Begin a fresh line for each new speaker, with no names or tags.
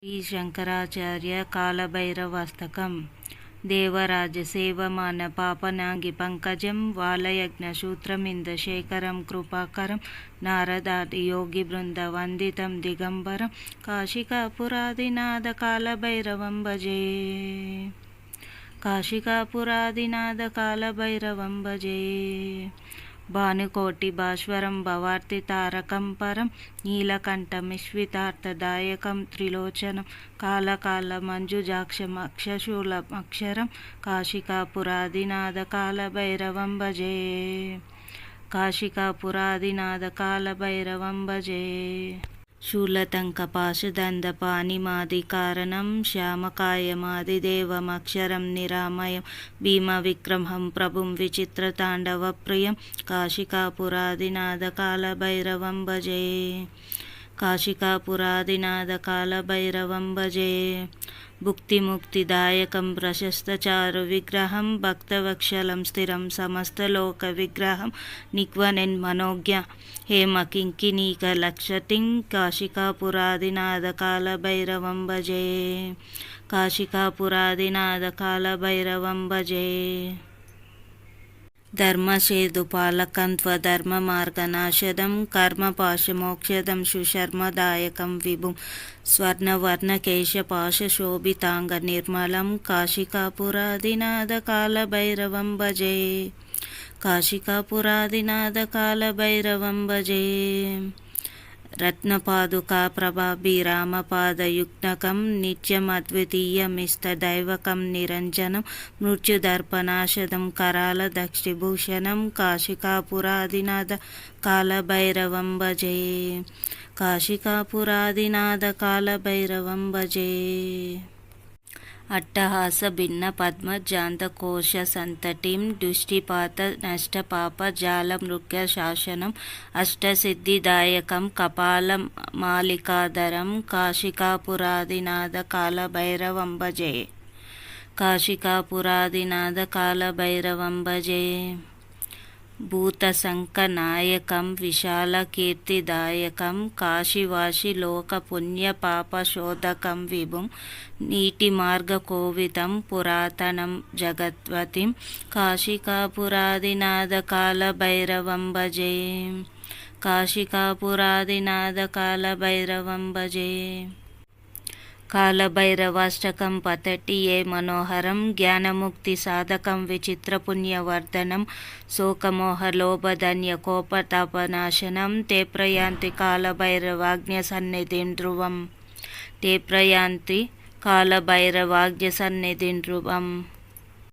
శ్రీ శంకరాచార్య కాలభైరవాస్తకం. దేవరాజ సేవమాన పాపనాంగి పంకజం వాలయజ్ఞసూత్రమిందశేఖరం కృపాకరం నారదాది యోగి బృంద వందితం దిగంబరం కాశికాపురాదినాథ కాలభైరవం భజే. కాశికాపురాదినాథ కాలభైరవం భజే. భానుకోటి భాస్వరం భవార్తి తారకం పరం నీలకంఠమిశ్వితార్థదాయకం త్రిలోచనం కాలకాల మంజుజాక్షం అక్షశూలమక్షరం కాశికాపురాదినాథ కాలభైరవం భజే. కాశికాపురాదినాథ కాలభైరవం భజే. శూలతంకపాశదందపాణిమాది కారణం శ్యామకాయమాదిదేవమక్షరం నిరామయం భీమవిక్రమం ప్రభుం విచిత్రతాండవప్రియం కాశికాపురాదినాథ కాలభైరవం భజే. కాశికాపురాదినాథ కాలభైరవం భజే. భుక్తిముక్తిదాయకం ప్రశస్తచారు విగ్రహం భక్తవత్సలం స్థిరం సమస్తలోక విగ్రహం నిక్వనెన్మనోజ్ఞ హేమకింకిణీకలక్షతిం కాశికాపురాదినాథ కాలభైరవం భజే. కాశికాపురాదినాథ కాలభైరవం భజే. ధర్మసేతుపాలకం త్వధర్మమార్గనాశదం కర్మపాశమోక్షదం సుశర్మదాయకం విభుం స్వర్ణవర్ణకేశపాశోభితాంగనిర్మలం కాశికాపురాదినాథ కాలభైరవం భజే. కాశికాపురాదినాథ కాలభైరవం భజే. రత్నపాదుకా ప్రభాభిరామపాదయుగ్నకం నిత్యమద్వితీయమిష్టదైవకం నిరంజనం మృత్యుదర్పనాశదం కరాల దక్షిభూషణం కాశికాపురాదినాథ కాలభైరవం భజే. కాశికాపురాదినాథ కాలభైరవం భజే. అట్టహాస భిన్న పద్మజాంతకోశ సంతతిం దుష్టిపాత నష్టపాప జాలమృగ్య శాసనం అష్టసిద్ధిదాయకం కపాలమాలికాధరం కాశికాపురాదినాథ కాలభైరవం భజే. కాశికాపురాదినాథ కాలభైరవం భజే. భూతశంఖనాయకం విశాలకీర్తిదాయకం కాశీవాసిలోకపుణ్యపాపశోధకం విభుం నీటిమార్గకోవిదం పురాతనం జగద్వతిం కాశికాపురాదినాథ కాలభైరవం భజే. కాశికాపురాదినాథ కాలభైరవం భజే. కాలభైరవాష్టకం పతటి ఏ మనోహరం జ్ఞానముక్తి సాధకం విచిత్రపుణ్యవర్ధనం శోకమోహలోభధన్యకోపతాపనాశనం తే ప్రయాంతి కాలభైరవాజ్ఞసన్నిధిం ధ్రువం. తే ప్రయాంతి కాలభైరవాజ్ఞసన్నిధిం ధ్రువం.